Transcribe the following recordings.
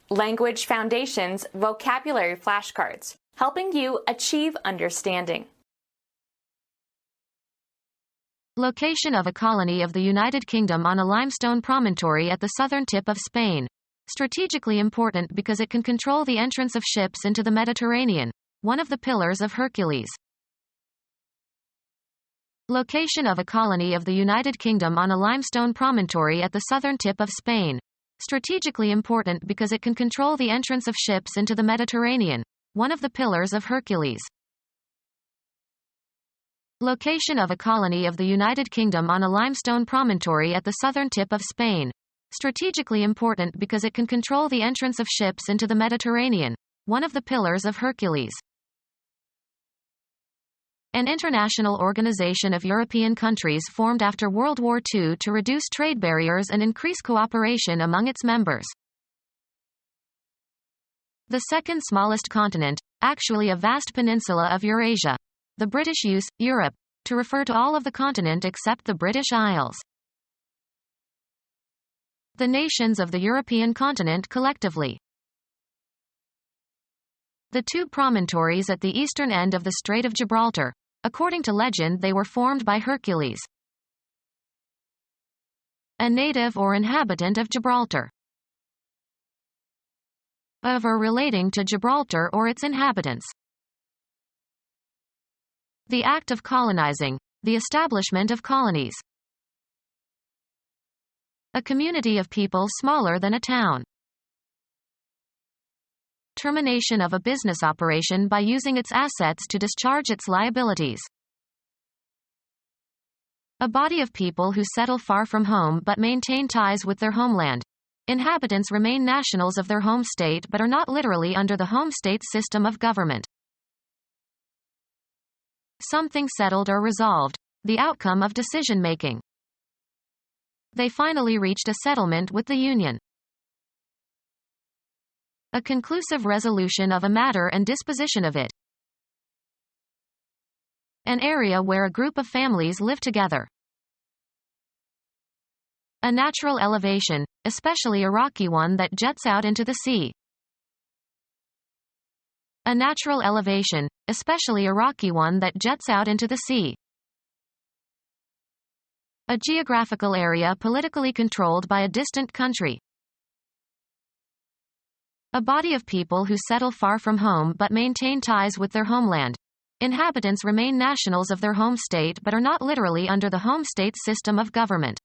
Language Foundations Vocabulary Flashcards, helping you achieve understanding. Location of a colony of the United Kingdom on a limestone promontory at the southern tip of Spain. Strategically important because it can control the entrance of ships into the Mediterranean, one of the pillars of Hercules. Location of a colony of the United Kingdom on a limestone promontory at the southern tip of Spain. Strategically important because it can control the entrance of ships into the Mediterranean, one of the pillars of Hercules. Location of a colony of the United Kingdom on a limestone promontory at the southern tip of Spain. Strategically important because it can control the entrance of ships into the Mediterranean, one of the pillars of Hercules. An international organization of European countries formed after World War II to reduce trade barriers and increase cooperation among its members. The second smallest continent, actually a vast peninsula of Eurasia. The British use, Europe, to refer to all of the continent except the British Isles. The nations of the European continent collectively. The two promontories at the eastern end of the Strait of Gibraltar. According to legend, they were formed by Hercules, a native or inhabitant of Gibraltar, of or relating to Gibraltar or its inhabitants. The act of colonizing, the establishment of colonies. A community of people smaller than a town. Termination of a business operation by using its assets to discharge its liabilities. A body of people who settle far from home but maintain ties with their homeland. Inhabitants remain nationals of their home state but are not literally under the home state's system of government. Something settled or resolved. The outcome of decision-making. They finally reached a settlement with the Union. A conclusive resolution of a matter and disposition of it. An area where a group of families live together. A natural elevation, especially a rocky one that juts out into the sea. A natural elevation, especially a rocky one that juts out into the sea. A geographical area politically controlled by a distant country. A body of people who settle far from home but maintain ties with their homeland. Inhabitants remain nationals of their home state but are not literally under the home state's system of government.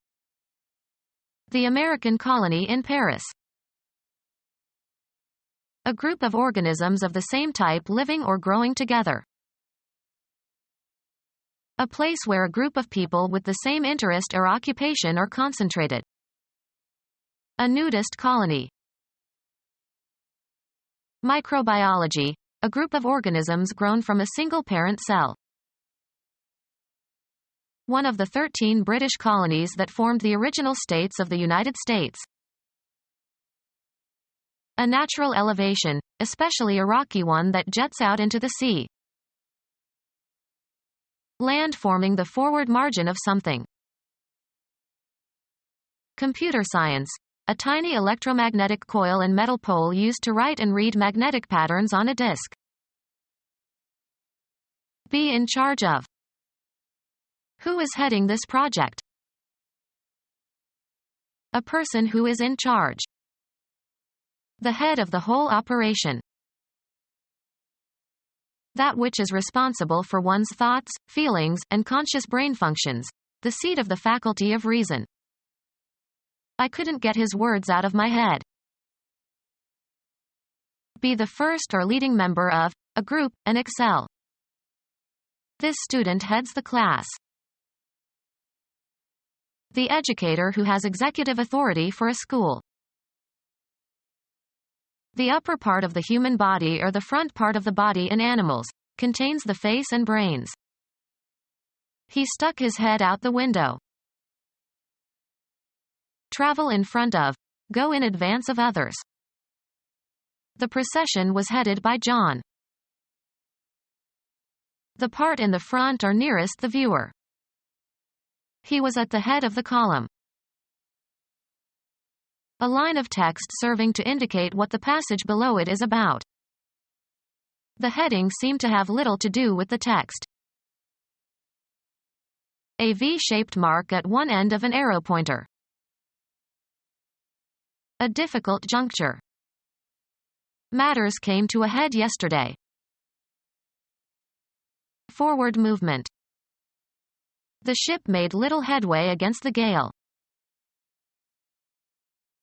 The American colony in Paris. A group of organisms of the same type living or growing together. A place where a group of people with the same interest or occupation are concentrated. A nudist colony. Microbiology, a group of organisms grown from a single parent cell. One of the 13 British colonies that formed the original states of the United States. A natural elevation, especially a rocky one that juts out into the sea. Land forming the forward margin of something. Computer science. A tiny electromagnetic coil and metal pole used to write and read magnetic patterns on a disk. Be in charge of. Who is heading this project? A person who is in charge. The head of the whole operation. That which is responsible for one's thoughts, feelings, and conscious brain functions. The seat of the faculty of reason. I couldn't get his words out of my head. Be the first or leading member of a group and excel. This student heads the class. The educator who has executive authority for a school. The upper part of the human body or the front part of the body in animals contains the face and brains. He stuck his head out the window. Travel in front of, go in advance of others. The procession was headed by John. The part in the front or nearest the viewer. He was at the head of the column. A line of text serving to indicate what the passage below it is about. The heading seemed to have little to do with the text. A V-shaped mark at one end of an arrow pointer. A difficult juncture. Matters came to a head yesterday. Forward movement. The ship made little headway against the gale.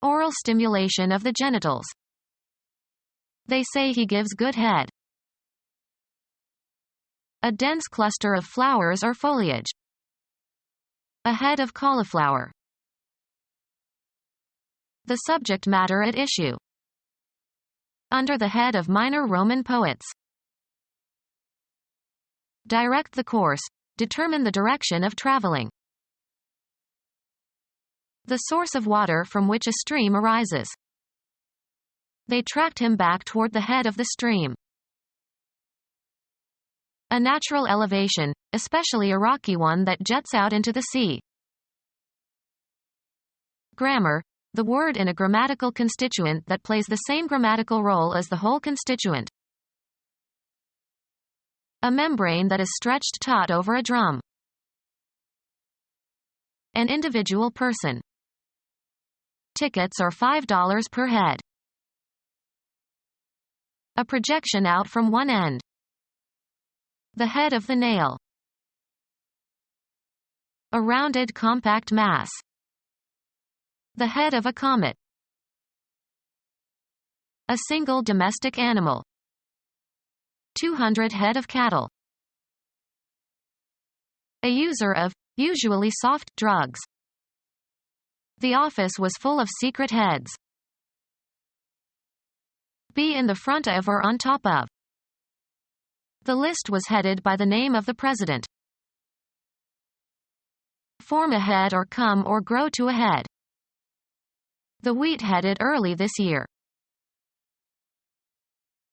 Oral stimulation of the genitals. They say he gives good head. A dense cluster of flowers or foliage. A head of cauliflower. The subject matter at issue. Under the head of minor Roman poets. Direct the course, determine the direction of traveling. The source of water from which a stream arises. They tracked him back toward the head of the stream. A natural elevation, especially a rocky one that juts out into the sea. Grammar, the word in a grammatical constituent that plays the same grammatical role as the whole constituent. A membrane that is stretched taut over a drum. An individual person. Tickets are $5 per head. A projection out from one end. The head of the nail. A rounded compact mass. The head of a comet. A single domestic animal. 200 head of cattle. A user of, usually soft, drugs. The office was full of secret heads. Be in the front of or on top of. The list was headed by the name of the president. Form a head or come or grow to a head. The wheat headed early this year.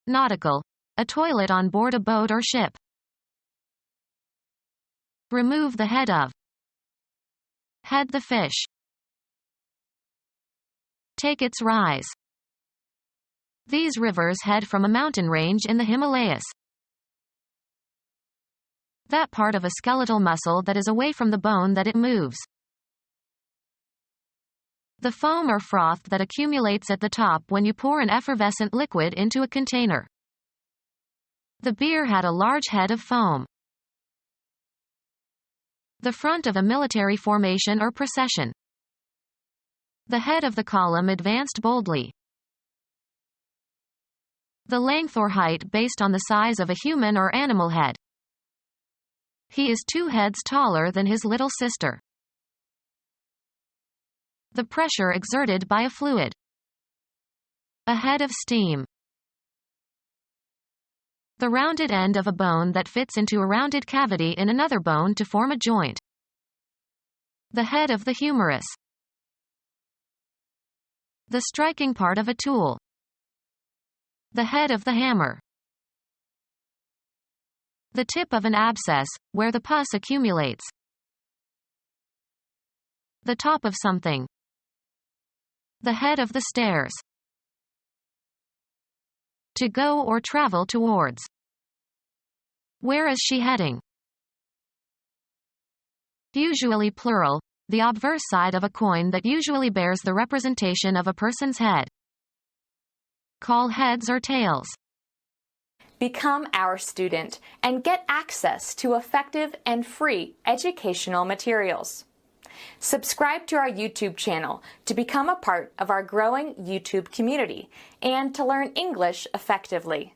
Nautical, a toilet on board a boat or ship. Remove the head of. Head the fish. Take its rise. These rivers head from a mountain range in the Himalayas. That part of a skeletal muscle that is away from the bone that it moves. The foam or froth that accumulates at the top when you pour an effervescent liquid into a container. The beer had a large head of foam. The front of a military formation or procession. The head of the column advanced boldly. The length or height based on the size of a human or animal head. He is 2 heads taller than his little sister. The pressure exerted by a fluid. A head of steam. The rounded end of a bone that fits into a rounded cavity in another bone to form a joint. The head of the humerus. The striking part of a tool. The head of the hammer. The tip of an abscess, where the pus accumulates. The top of something. The head of the stairs. To go or travel towards. Where is she heading? Usually plural, the obverse side of a coin that usually bears the representation of a person's head. Call heads or tails. Become our student and get access to effective and free educational materials. Subscribe to our YouTube channel to become a part of our growing YouTube community and to learn English effectively.